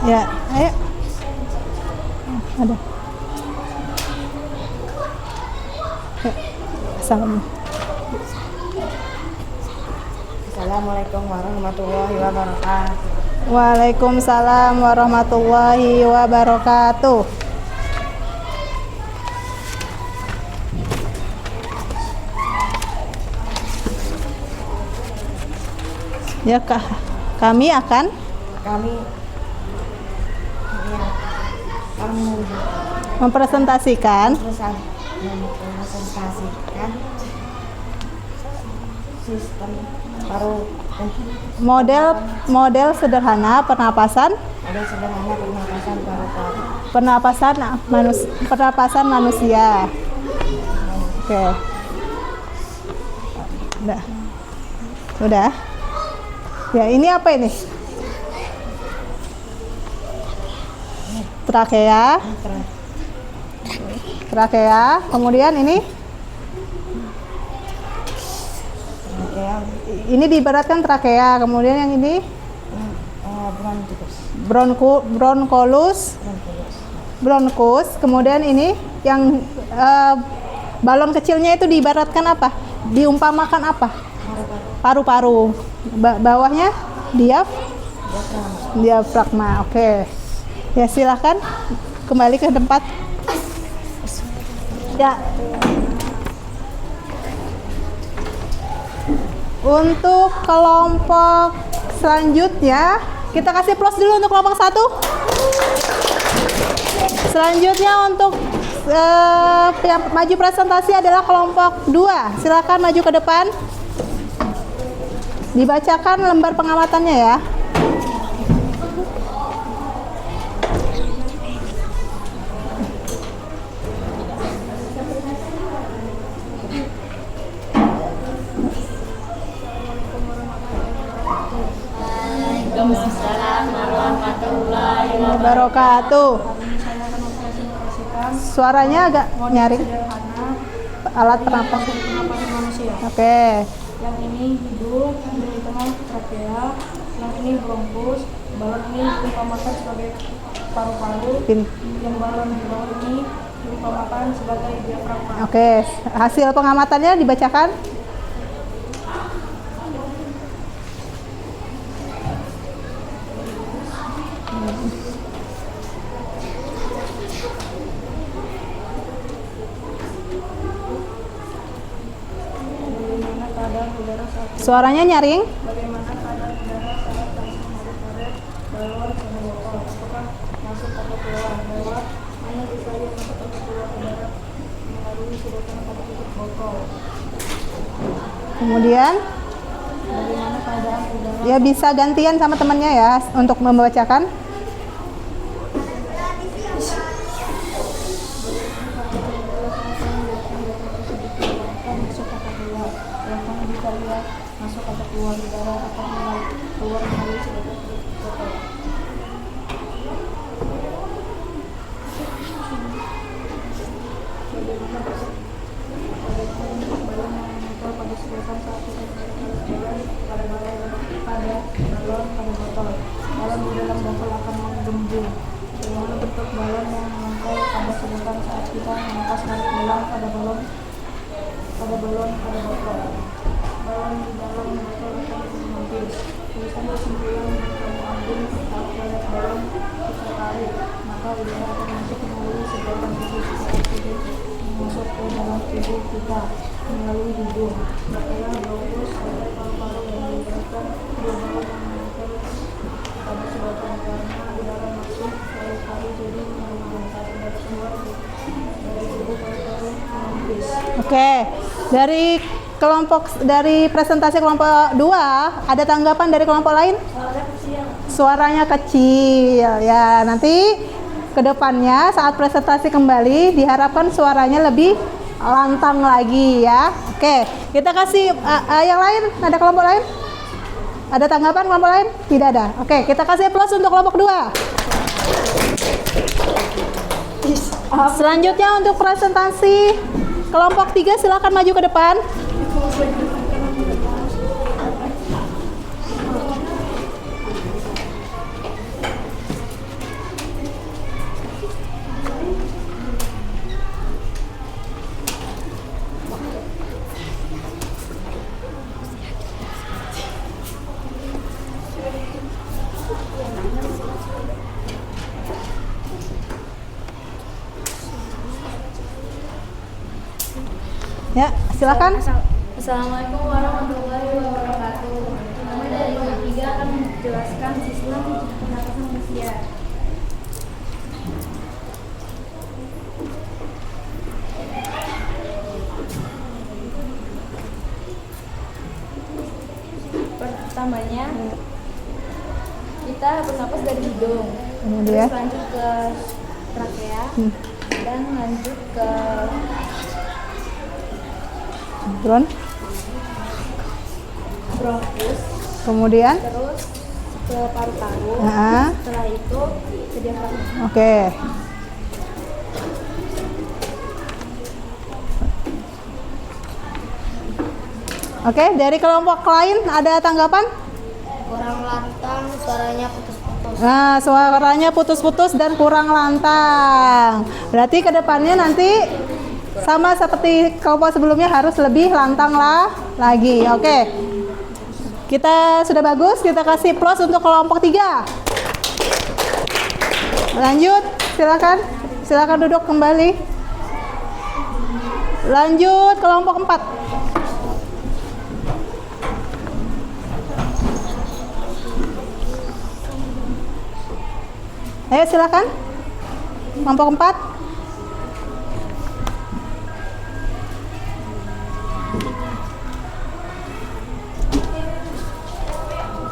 Speaker 1: Ya, ayo. Ada.
Speaker 3: Assalamualaikum warahmatullahi wabarakatuh.
Speaker 1: Waalaikumsalam warahmatullahi wabarakatuh. Ya, kami akan mempresentasikan
Speaker 3: sistem paru
Speaker 1: model sederhana pernapasan
Speaker 3: paru-paru.
Speaker 1: Pernapasan manusia. Oke. Udah. Ya, ini apa ini? Trakea. Trakea. Kemudian ini? Ini diibaratkan trakea. Kemudian yang ini? Bronkus. Kemudian ini yang balon kecilnya itu diibaratkan apa? Diumpamakan apa? Paru-paru. Bawahnya diafragma. Oke. Ya, silahkan kembali ke tempat. Ya. Untuk kelompok selanjutnya, kita kasih plus dulu untuk kelompok 1. Selanjutnya untuk yang maju presentasi adalah kelompok 2. Silakan maju ke depan. Dibacakan lembar pengamatannya ya. Wabarakatuh. Suaranya agak nyaring. Alat pernapas.
Speaker 3: manusia.
Speaker 1: Oke.
Speaker 3: Yang ini hidung, yang di tengah trakea, yang ini bronkus, balon ini diumpamakan sebagai paru-paru, yang balon di bawah ini diumpamakan sebagai diafragma.
Speaker 1: Oke, hasil pengamatannya dibacakan.
Speaker 3: Bagaimana keadaan udara saat
Speaker 1: Suaranya nyaring.
Speaker 3: Bagaimana keadaan udara saat langsung karet balon sama botol? Apakah masuk atau keluar? Lewat mana bisa lihat masuk atau keluar udara melalui sedotan atau tutup botol?
Speaker 1: Kemudian
Speaker 3: Bagaimana keadaan udara?
Speaker 1: ya bisa gantian sama temannya ya untuk membacakan.
Speaker 3: Masuk atau keluar? Yang mana bisa lihat masuk atau keluar udara atau keluar melalui sedotan tutup botol? Balon yang menempel pada sedotan saat kita jalan pada balon pada botol. Balon di dalam botol akan menggembung. Bagaimana bentuk balon yang menempel pada sedotan saat kita mengepas narik bola pada balon pada botol. Balon di dalam botol akan menempis. Tulisan kesimpulan yang kamu ambil saat melihat balon kita tarik, maka udara akan masuk melalui sedotan kecil saat oksigen masuk ke dalam tubuh kita melalui hidung. Trakea, bronkus, ada paru-paru yang diibaratkan dua balon yang menempel pada sedotan karena udara masuk paru-paru jadi mengantar udara keluar dari tubuh paru-paru menempis.
Speaker 1: Oke. Dari presentasi kelompok 2, ada tanggapan dari kelompok lain? Suaranya kecil. Ya, nanti kedepannya saat presentasi kembali diharapkan suaranya lebih lantang lagi ya. Oke, kita kasih yang lain. Ada kelompok lain? Ada tanggapan kelompok lain? Tidak ada. Oke, kita kasih plus untuk kelompok 2. Selanjutnya untuk presentasi kelompok 3, silakan maju ke depan. Ya, silakan.
Speaker 5: Assalamualaikum warahmatullahi wabarakatuh. Kami dari kelompok 3 akan menjelaskan sistem pernapasan manusia. Pertamanya kita bernapas dari hidung,
Speaker 1: Kemudian
Speaker 5: terus lanjut ke trakea, dan lanjut ke bronkus,
Speaker 1: Kemudian,
Speaker 5: terus ke paru-paru.
Speaker 1: nah,
Speaker 5: Setelah itu ke diafragma.
Speaker 1: oke. Oke, dari kelompok lain ada tanggapan?
Speaker 5: Kurang lantang, suaranya putus-putus.
Speaker 1: Nah, suaranya putus-putus dan kurang lantang. Berarti kedepannya nanti sama seperti kelompok sebelumnya harus lebih lantang lah lagi. Oke. Kita sudah bagus, kita kasih plus untuk kelompok 3. Lanjut, silakan. Silakan duduk kembali. Lanjut kelompok 4. Ayo silakan. Kelompok 4.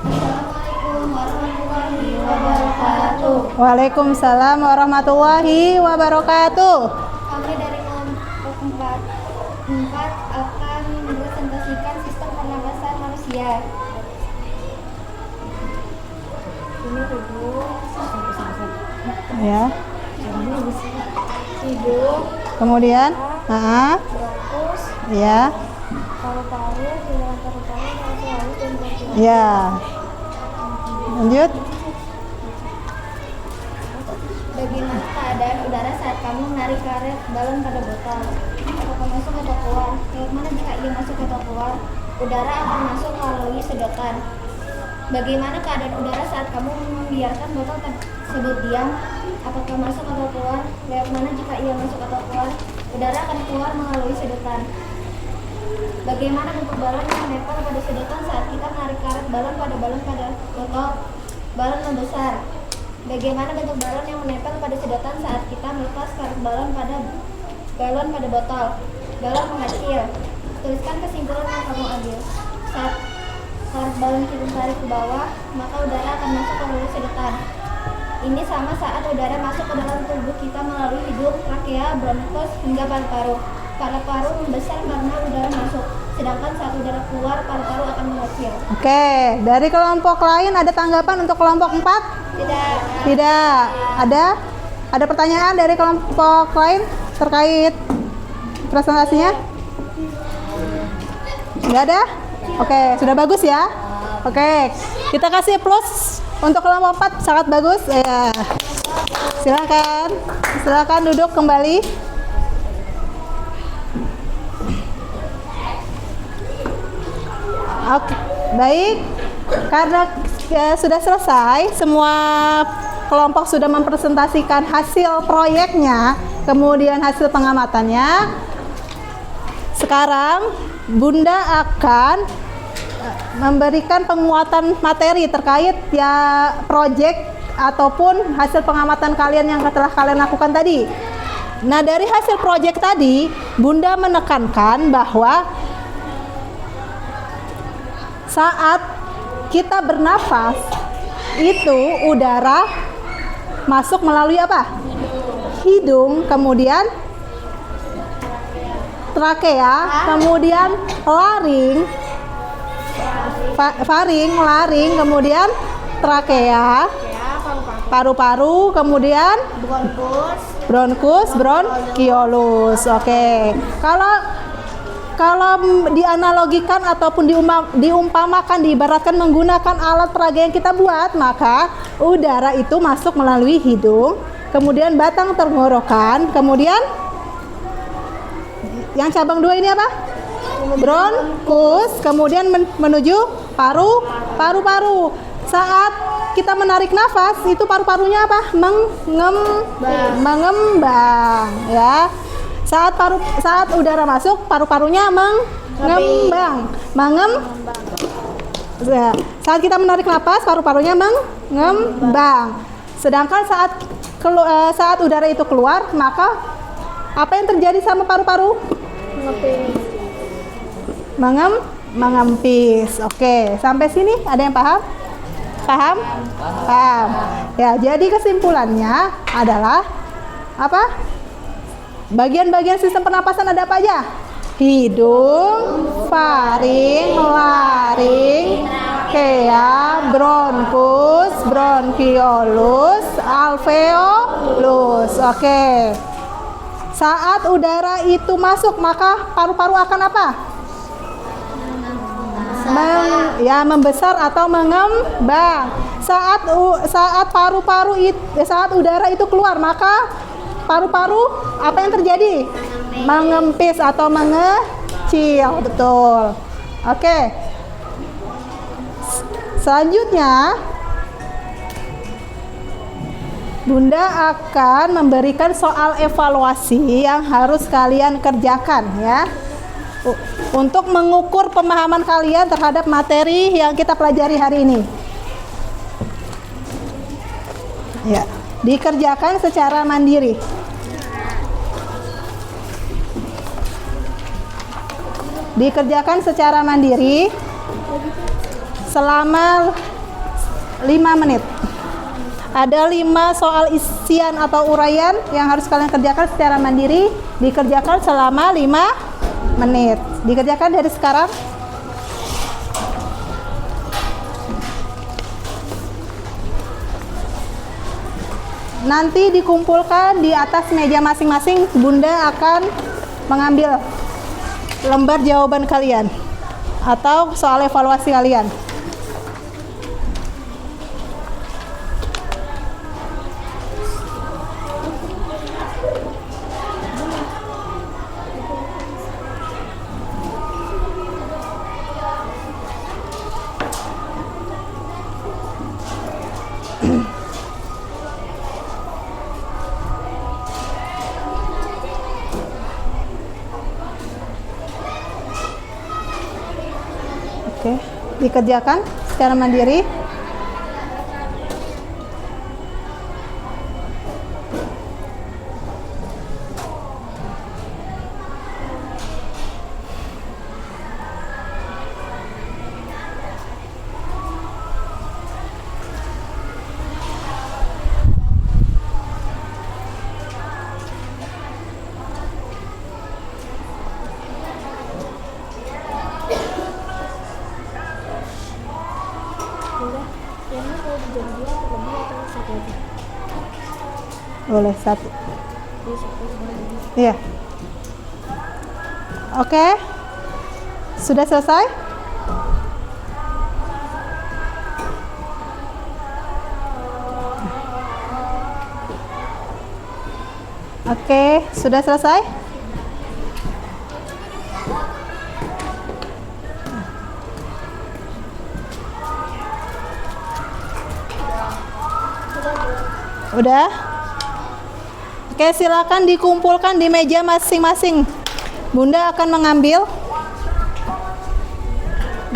Speaker 5: Assalamualaikum warahmatullahi wabarakatuh.
Speaker 1: Waalaikumsalam warahmatullahi wabarakatuh.
Speaker 5: Kami dari kelompok 4 akan mempresentasikan sistem pernapasan manusia. Ini hidung,
Speaker 1: Ya.
Speaker 5: hidung,
Speaker 1: Kemudian,
Speaker 5: bronkus,
Speaker 1: ya,
Speaker 5: paru-paru, saluran paru-paru, saluran halus, dan bronkus.
Speaker 1: ya. Lanjut.
Speaker 5: Bagaimana keadaan udara saat kamu menarik karet balon pada botol? Apakah masuk atau keluar? Bagaimana jika ia masuk atau keluar? Udara akan masuk melalui sedotan. Bagaimana keadaan udara saat kamu membiarkan botol tersebut diam? Apakah masuk atau keluar? Bagaimana jika ia masuk atau keluar? Udara akan keluar melalui sedotan. Bagaimana bentuk balon yang menempel pada sedotan saat kita menarik karet balon pada botol? Balon membesar. Bagaimana bentuk balon yang menempel pada sedotan saat kita melepas karet balon pada botol? Balon mengecil. Tuliskan kesimpulan yang kamu ambil. Saat karet balon kita tarik ke bawah, maka udara akan masuk melalui sedotan. Ini sama saat udara masuk ke dalam tubuh kita melalui hidung, trakea, bronkus, hingga paru-paru. Paru-paru membesar karena udara masuk, sedangkan saat udara keluar, paru-paru akan mengecil.
Speaker 1: Oke, dari kelompok lain ada tanggapan untuk kelompok 4?
Speaker 5: Tidak.
Speaker 1: Tidak. Ada pertanyaan dari kelompok lain terkait presentasinya? Enggak ada? Oke, sudah bagus ya. Oke, kita kasih plus untuk kelompok 4, sangat bagus. Ya. Silakan duduk kembali. Oke, baik. Karena sudah selesai, semua kelompok sudah mempresentasikan hasil proyeknya, kemudian hasil pengamatannya. Sekarang Bunda akan memberikan penguatan materi terkait ya proyek ataupun hasil pengamatan kalian yang telah kalian lakukan tadi. Nah, dari hasil proyek tadi, Bunda menekankan bahwa saat kita bernafas itu udara masuk melalui apa? Hidung, kemudian trakea, kemudian laring, kemudian trakea, paru-paru, kemudian bronkus, bronkiolus. Oke. Kalau dianalogikan ataupun diumpamakan, diibaratkan menggunakan alat peraga yang kita buat, maka udara itu masuk melalui hidung, kemudian batang tenggorokan, kemudian yang cabang 2 ini apa? Bronkus, kemudian menuju paru-paru. Saat kita menarik nafas, itu paru-parunya apa? Mengembang, ya. Saat udara masuk, paru-parunya mengembang. Ya. Saat kita menarik nafas, paru-parunya mengembang. Sedangkan saat udara itu keluar, maka apa yang terjadi sama paru-paru? Mengempis. Oke, sampai sini ada yang paham? Paham? Ya, jadi kesimpulannya adalah apa? Bagian-bagian sistem pernapasan ada apa aja? hidung, faring, laring, trachea, bronkus, bronkiolus, alveolus. Oke. Saat udara itu masuk, maka paru-paru akan apa? Membesar atau mengembang. Saat udara itu keluar, maka paru-paru apa yang terjadi? Mengempis atau mengecil. Betul. Oke. Selanjutnya, Bunda akan memberikan soal evaluasi yang harus kalian kerjakan ya. Untuk mengukur pemahaman kalian terhadap materi yang kita pelajari hari ini. Ya, dikerjakan secara mandiri. Dikerjakan secara mandiri selama 5 menit. Ada 5 soal isian atau uraian yang harus kalian kerjakan secara mandiri, dikerjakan selama 5 menit. Dikerjakan dari sekarang. Nanti dikumpulkan di atas meja masing-masing. Bunda akan mengambil lembar jawaban kalian atau soal evaluasi kalian. Oke, dikerjakan secara mandiri. Boleh 1. Iya. Oke. Sudah selesai? Oke, sudah selesai? Udah? Oke, silakan dikumpulkan di meja masing-masing. Bunda akan mengambil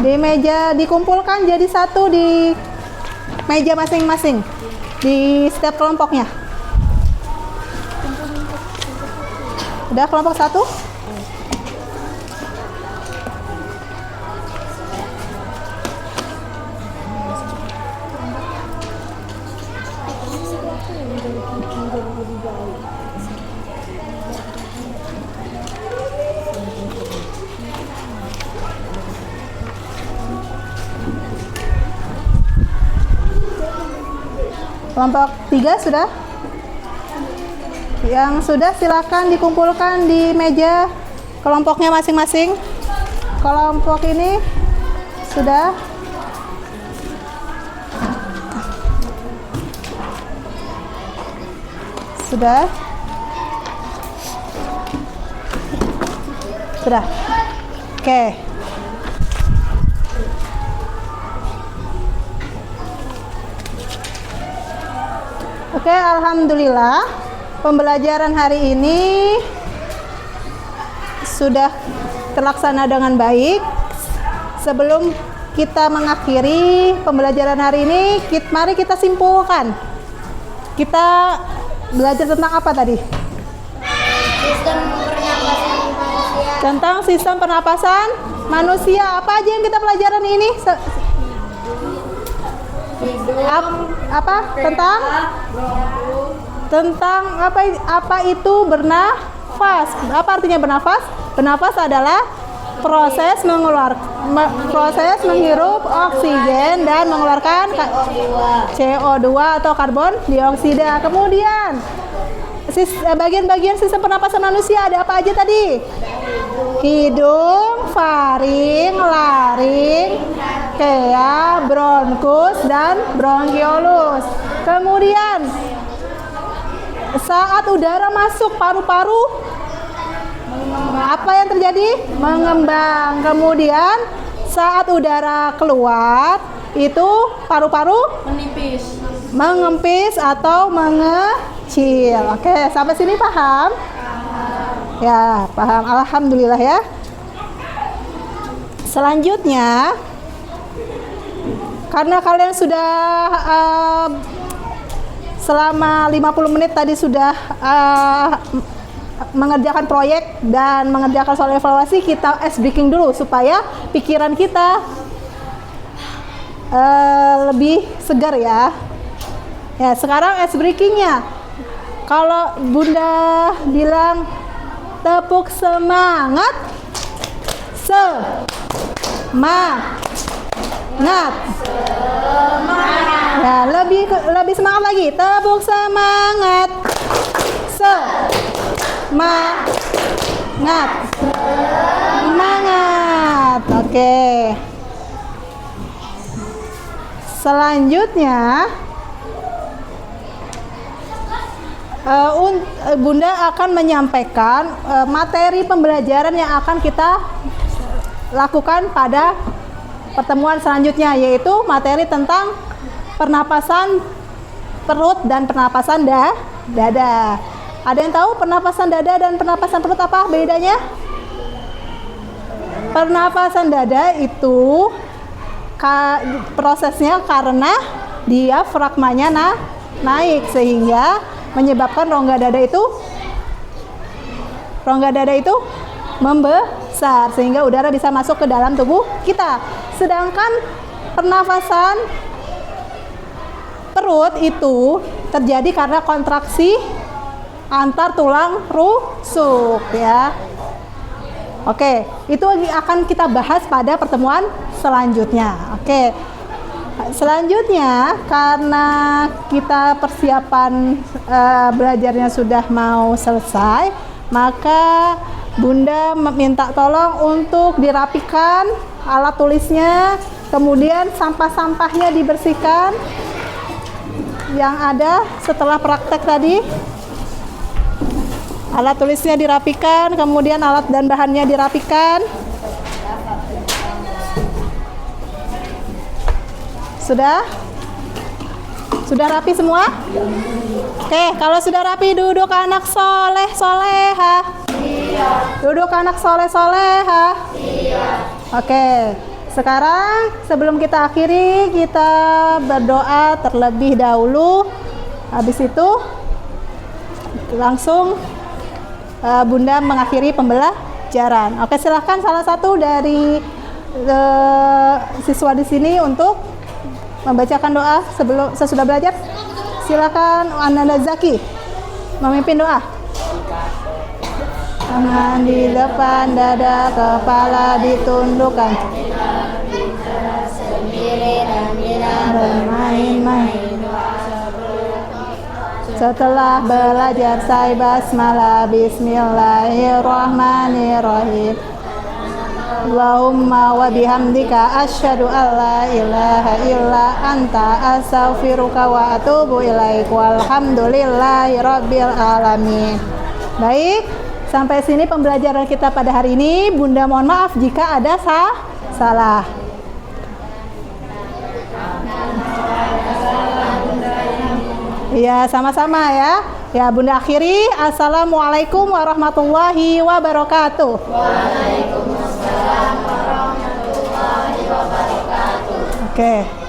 Speaker 1: di meja, dikumpulkan jadi 1 di meja masing-masing di setiap kelompoknya. Udah kelompok 1? Kelompok 3 sudah? Yang sudah silakan dikumpulkan di meja kelompoknya masing-masing. Kelompok ini sudah? Sudah? Sudah? Oke. Oke, alhamdulillah pembelajaran hari ini sudah terlaksana dengan baik. Sebelum kita mengakhiri pembelajaran hari ini, mari kita simpulkan. Kita belajar tentang apa tadi?
Speaker 5: Sistem pernapasan manusia.
Speaker 1: Tentang sistem pernapasan manusia. Apa aja yang kita pelajaran ini? Apa? Tentang apa itu bernafas? Apa artinya bernafas? Bernapas adalah proses proses menghirup oksigen dan mengeluarkan CO2 atau karbon dioksida. Kemudian bagian-bagian sistem pernapasan manusia ada apa aja tadi? Hidung, faring, laring, kea, bronkus, dan bronkiolus. Kemudian saat udara masuk paru-paru, apa yang terjadi? Mengembang. Kemudian saat udara keluar, itu paru-paru
Speaker 3: Menipis.
Speaker 1: mengempis atau mengecil. Oke, sampai sini paham? Ya, paham. Alhamdulillah ya. Selanjutnya, karena kalian sudah selama 50 menit tadi sudah mengerjakan proyek dan mengerjakan soal evaluasi, kita ice breaking dulu supaya pikiran kita lebih segar ya. Ya, sekarang ice breakingnya. Kalau Bunda bilang tepuk semangat, semangat. Ya, lebih semangat lagi. Tepuk semangat, semangat. Oke. Selanjutnya, Bunda akan menyampaikan materi pembelajaran yang akan kita lakukan pada pertemuan selanjutnya, yaitu materi tentang pernapasan perut dan pernapasan dada. Ada yang tahu pernapasan dada dan pernapasan perut apa bedanya? Pernapasan dada itu prosesnya karena diafragmanya naik sehingga menyebabkan rongga dada itu membesar sehingga udara bisa masuk ke dalam tubuh kita. Sedangkan pernafasan perut itu terjadi karena kontraksi antar tulang rusuk ya. Oke, itu akan kita bahas pada pertemuan selanjutnya. Oke. Selanjutnya, karena kita persiapan belajarnya sudah mau selesai, maka Bunda minta tolong untuk dirapikan alat tulisnya, kemudian sampah-sampahnya dibersihkan yang ada setelah praktek tadi. Alat tulisnya dirapikan, kemudian alat dan bahannya dirapikan. Sudah? Sudah rapi semua? Oke, kalau sudah rapi, duduk anak soleh soleha. Iya. Duduk anak soleh soleha. Iya. Oke, sekarang sebelum kita akhiri, kita berdoa terlebih dahulu. Habis itu langsung Bunda mengakhiri pembelajaran. Oke, silahkan salah satu dari siswa di sini untuk membacakan doa sesudah belajar. Silakan Ananda Zaki memimpin doa. Tangan di depan dada, kepala ditundukkan. Bermain-main. Setelah belajar say basmalah, bismillahirrahmanirrahim. Allahumma wa bihamdika asyhadu an la ilaha illa anta astaghfiruka wa atubu ilaik. Walhamdulillahi rabbil alamin. Baik, sampai sini pembelajaran kita pada hari ini. Bunda mohon maaf jika ada salah. Ya, sama-sama ya. Ya, Bunda akhiri. Assalamualaikum warahmatullahi wabarakatuh. Waalaikumsalam warahmatullahi wabarakatuh. Oke.